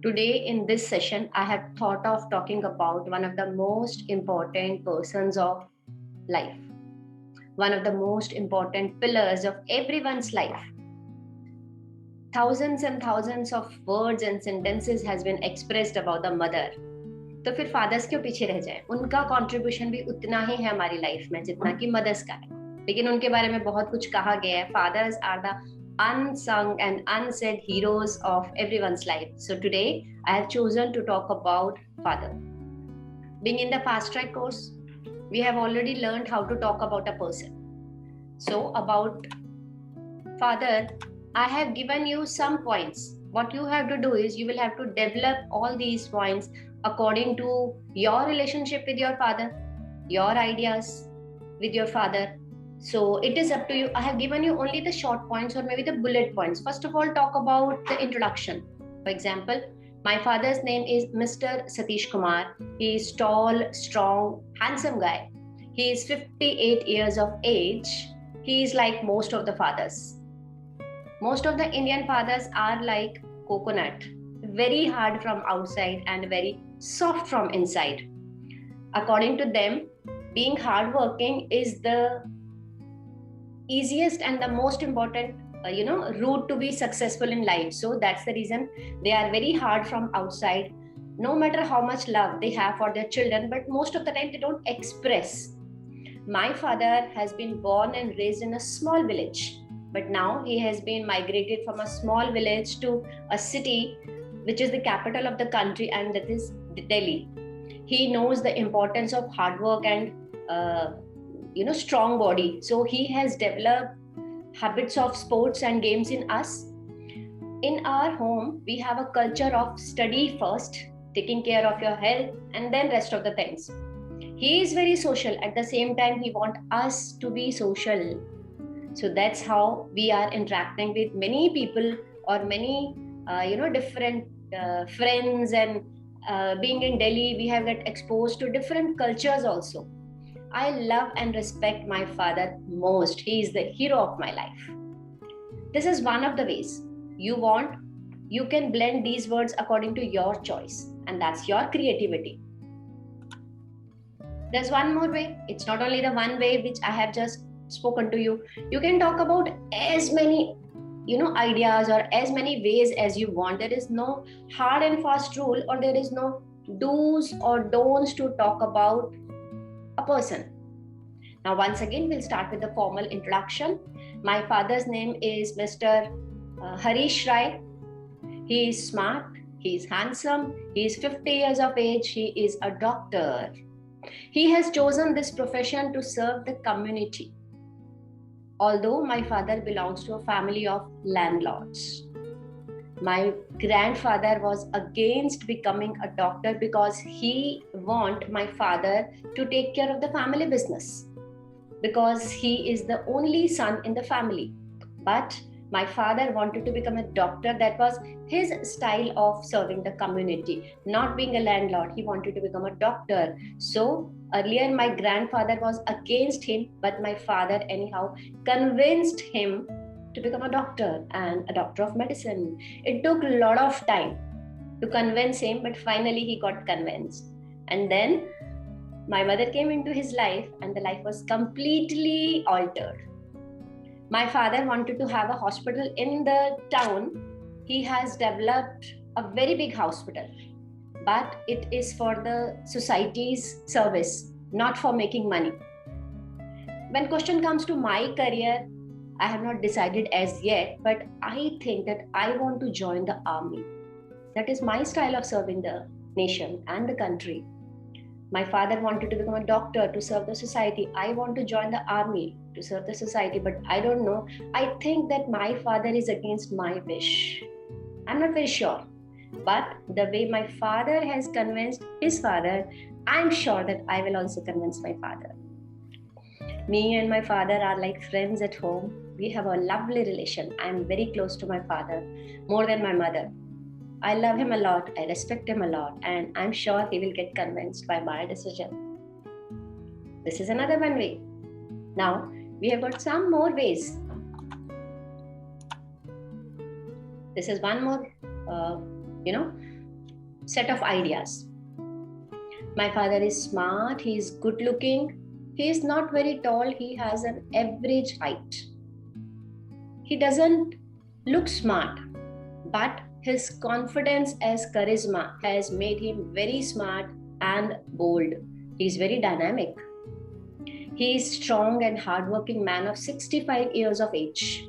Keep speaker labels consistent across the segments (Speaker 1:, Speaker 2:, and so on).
Speaker 1: Today, in this session, I have thought of talking about one of the most important persons of life, one of the most important pillars of everyone's life. Thousands and thousands of words and sentences has been expressed about the mother. तो फिर fathers क्यों पीछे रह जाए? उनका contribution भी उतना ही है हमारी लाइफ में जितना कि मदर्स का है, लेकिन उनके बारे में बहुत कुछ कहा गया है. Fathers are the unsung and unsaid heroes of everyone's life. So today I have chosen to talk about father. Being in the fast track course, we have already learned how to talk about a person. So about father, I have given you some points. What you have to do is you will have to develop all these points according to your relationship with your father, your ideas with your father. So it is up to you. I have given you only the short points or maybe the bullet points. First of all, talk about the introduction. For example, my father's name is Mr. Satish Kumar. He is tall, strong, handsome guy. He is 58 years of age. He is like most of the fathers. Most of the Indian fathers are like coconut, very hard from outside and very soft from inside. According to them, being hardworking is the easiest and the most important route to be successful in life. So that's the reason they are very hard from outside, no matter how much love they have for their children, but most of the time they don't express. My father has been born and raised in a small village, but now he has been migrated from a small village to a city which is the capital of the country, and that is Delhi. He knows the importance of hard work and strong body. So he has developed habits of sports and games in us. In our home, we have a culture of study first, taking care of your health, and then rest of the things. He is very social. At the same time, he wants us to be social. So that's how we are interacting with many people or many different friends, and being in Delhi, we have got exposed to different cultures also. I love and respect my father most. He is the hero of my life. This is one of the ways. You can blend these words according to your choice, and that's your creativity. There's one more way. It's not only the one way which I have just spoken to you. You can talk about as many ideas or as many ways as you want. There is no hard and fast rule, or there is no do's or don'ts to talk about a person. Now, once again, we'll start with the formal introduction. My father's name is Mr. Harish Rai. He is smart, he is handsome, he is 50 years of age, he is a doctor. He has chosen this profession to serve the community. Although my father belongs to a family of landlords, my grandfather was against becoming a doctor because he wanted my father to take care of the family business, because he is the only son in the family. But my father wanted to become a doctor. That was his style of serving the community, not being a landlord. He wanted to become a doctor. So earlier my grandfather was against him, but my father anyhow convinced him to become a doctor, and a doctor of medicine. It took a lot of time to convince him, but finally he got convinced. And then my mother came into his life, and the life was completely altered. My father wanted to have a hospital in the town. He has developed a very big hospital, but it is for the society's service, not for making money. When question comes to my career, I have not decided as yet, but I think that I want to join the army. That is my style of serving the nation and the country. My father wanted to become a doctor to serve the society. I want to join the army to serve the society, but I don't know. I think that my father is against my wish. I'm not very sure. But the way my father has convinced his father, I'm sure that I will also convince my father. Me and my father are like friends at home. We have a lovely relation. I'm very close to my father, more than my mother. I love him a lot, I respect him a lot, and I'm sure he will get convinced by my decision. This is another one way. Now, we have got some more ways. This is one more, set of ideas. My father is smart, he is good looking, he is not very tall, he has an average height. He doesn't look smart, but his confidence as charisma has made him very smart and bold. He is very dynamic. He is strong and hardworking man of 65 years of age.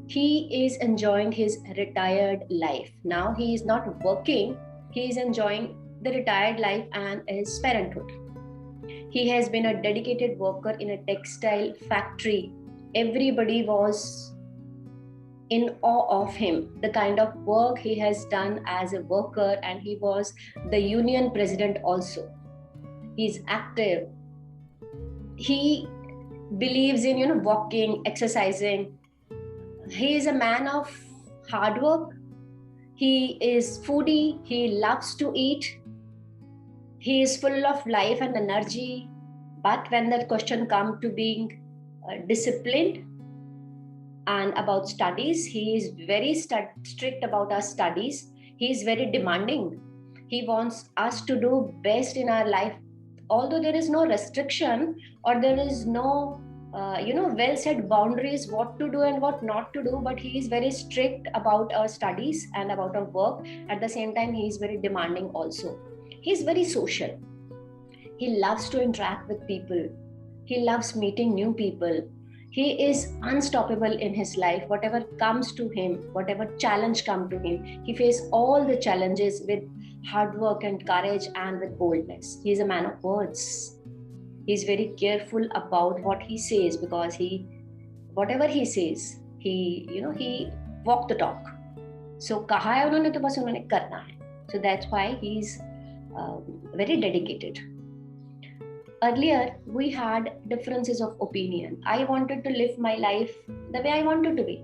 Speaker 1: He is enjoying his retired life. Now he is not working, he is enjoying the retired life and his parenthood. He has been a dedicated worker in a textile factory. Everybody was in awe of him, the kind of work he has done as a worker, and he was the union president also. He's active. He believes in walking, exercising. He is a man of hard work. He is foodie. He loves to eat. He is full of life and energy. But when the question comes to being disciplined and about studies, he is very strict about our studies. He is very demanding. He wants us to do best in our life. Although there is no restriction or there is no well set boundaries what to do and what not to do, but he is very strict about our studies and about our work. At the same time, he is very demanding also. He is very social. He loves to interact with people. He loves meeting new people. He is unstoppable in his life. Whatever comes to him, whatever challenge comes to him, he faces all the challenges with hard work and courage and with boldness. He is a man of words. He is very careful about what he says, because whatever he says, he walk the talk. So kaha hai unhone to bas unhone karna hai. So that's why he is very dedicated. Earlier, we had differences of opinion. I wanted to live my life the way I wanted to be,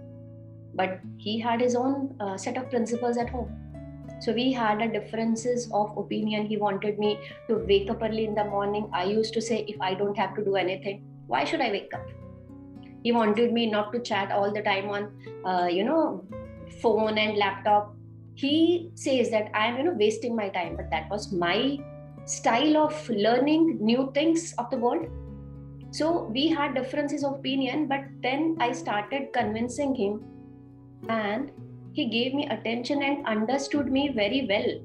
Speaker 1: but he had his own set of principles at home. So we had a differences of opinion. He wanted me to wake up early in the morning. I used to say, if I don't have to do anything, why should I wake up? He wanted me not to chat all the time on, phone and laptop. He says that I am, wasting my time. But that was my style of learning new things of the world. So we had differences of opinion, but then I started convincing him, and he gave me attention and understood me very well.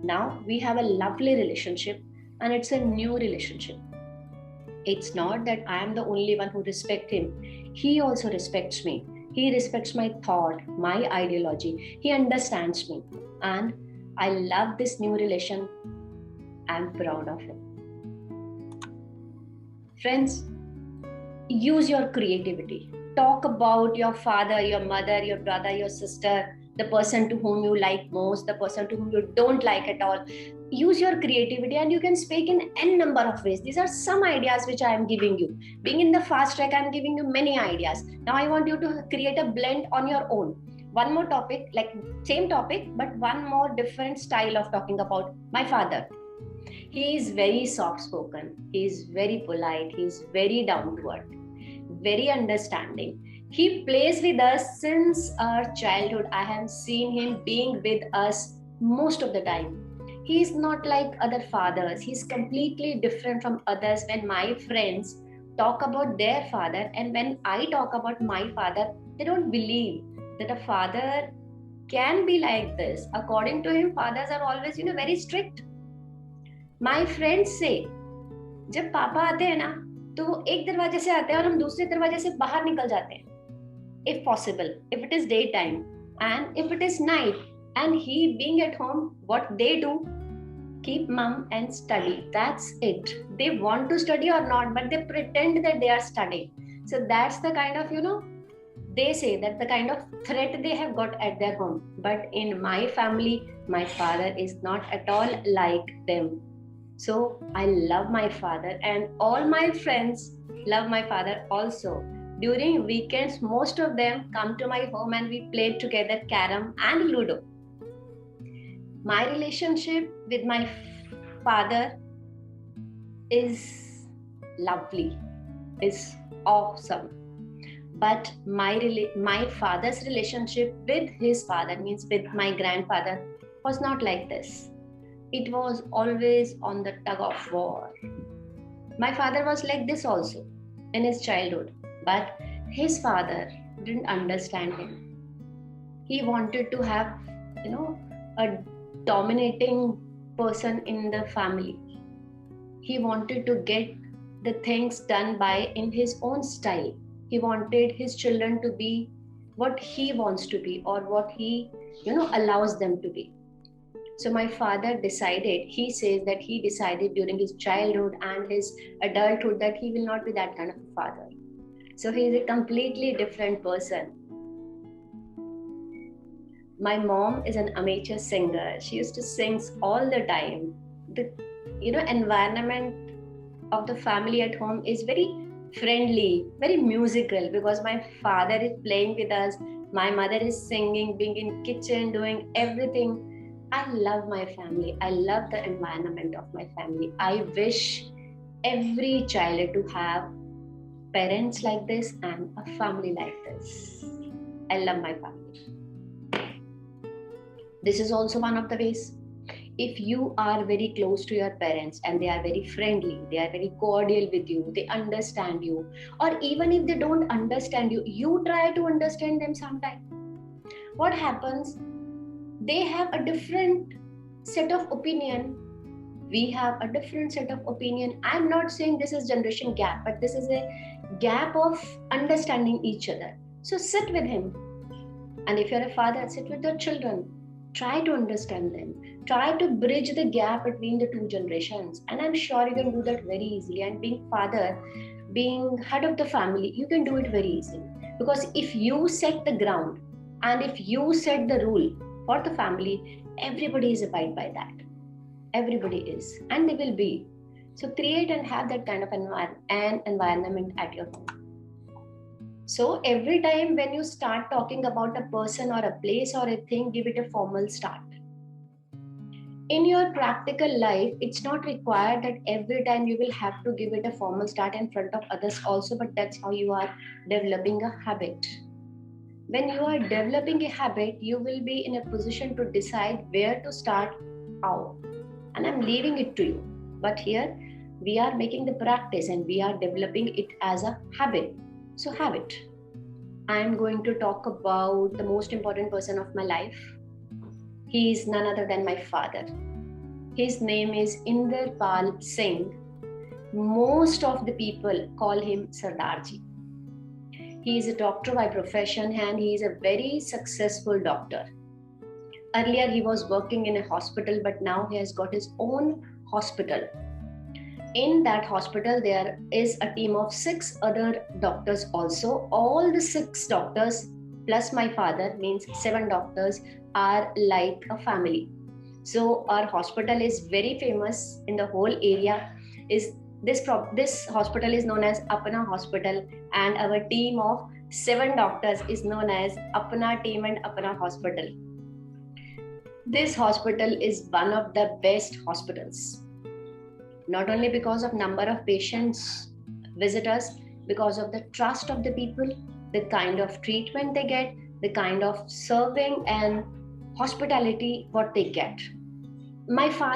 Speaker 1: Now we have a lovely relationship, and it's a new relationship. It's not that I am the only one who respects him. He also respects me. He respects my thought, my ideology. He understands me. And I love this new relation. I'm proud of him. Friends, use your creativity. Talk about your father, your mother, your brother, your sister, the person to whom you like most, the person to whom you don't like at all. Use your creativity, and you can speak in n number of ways. These are some ideas which I am giving you. Being in the fast track, I am giving you many ideas. Now I want you to create a blend on your own. One more topic, like same topic, but one more different style of talking about my father. He is very soft-spoken. He is very polite. He is very down-to-earth, very understanding. He plays with us since our childhood. I have seen him being with us most of the time. He is not like other fathers. He is completely different from others. When my friends talk about their father and when I talk about my father, they don't believe that a father can be like this. According to him, fathers are always, very strict. My friends say, जब पापा आते हैं ना, तो वो एक दरवाजे से आते हैं और हम दूसरे दरवाजे से बाहर निकल जाते हैं. If possible, if it is daytime, and if it is night, and he being at home, what they do, keep mum and study. That's it. They want to study or not, but they pretend that they are studying. So that's the kind of, they say that the kind of threat they have got at their home. But in my family, my father is not at all like them. So I love my father, and all my friends love my father also. During weekends, most of them come to my home and we play together Carrom and Ludo. My relationship with my father is lovely, is awesome. But my father's relationship with his father, means with my grandfather, was not like this. It was always on the tug of war. My father was like this also in his childhood, but his father didn't understand him. He wanted to have, a dominating person in the family. He wanted to get the things done by in his own style. He wanted his children to be what he wants to be, or what he allows them to be. So my father decided, he says that he decided during his childhood and his adulthood that he will not be that kind of a father. So he is a completely different person. My mom is an amateur singer. She used to sing all the time. The environment of the family at home is very friendly, very musical, because my father is playing with us, my mother is singing, being in kitchen, doing everything. I love my family. I love the environment of my family. I wish every child to have parents like this and a family like this. I love my family. This is also one of the ways. If you are very close to your parents and they are very friendly, they are very cordial with you, they understand you, or even if they don't understand you, you try to understand them sometime. What happens? They have a different set of opinion. We have a different set of opinion. I'm not saying this is generation gap, but this is a gap of understanding each other. So sit with him. And if you're a father, sit with your children. Try to understand them. Try to bridge the gap between the two generations. And I'm sure you can do that very easily. And being father, being head of the family, you can do it very easily. Because if you set the ground and if you set the rule for the family, everybody is abide by that. Everybody is, and they will be. So create and have that kind of an environment at your home. So every time when you start talking about a person or a place or a thing, give it a formal start. In your practical life, it's not required that every time you will have to give it a formal start in front of others also, but that's how you are developing a habit. When you are developing a habit, you will be in a position to decide where to start, how. And I'm leaving it to you. But here, we are making the practice and we are developing it as a habit. So have it. I'm going to talk about the most important person of my life. He is none other than my father. His name is Inderpal Singh. Most of the people call him Sardarji. He is a doctor by profession and he is a very successful doctor. Earlier he was working in a hospital, but now he has got his own hospital. In that hospital, there is a team of 6 other doctors also. All the 6 doctors plus my father, means 7 doctors, are like a family. So our hospital is very famous in the whole area. This hospital is known as Apna Hospital, and our team of 7 doctors is known as Apna Team and Apna Hospital. This hospital is one of the best hospitals. Not only because of number of patients, visitors, because of the trust of the people, the kind of treatment they get, the kind of serving and hospitality what they get. My father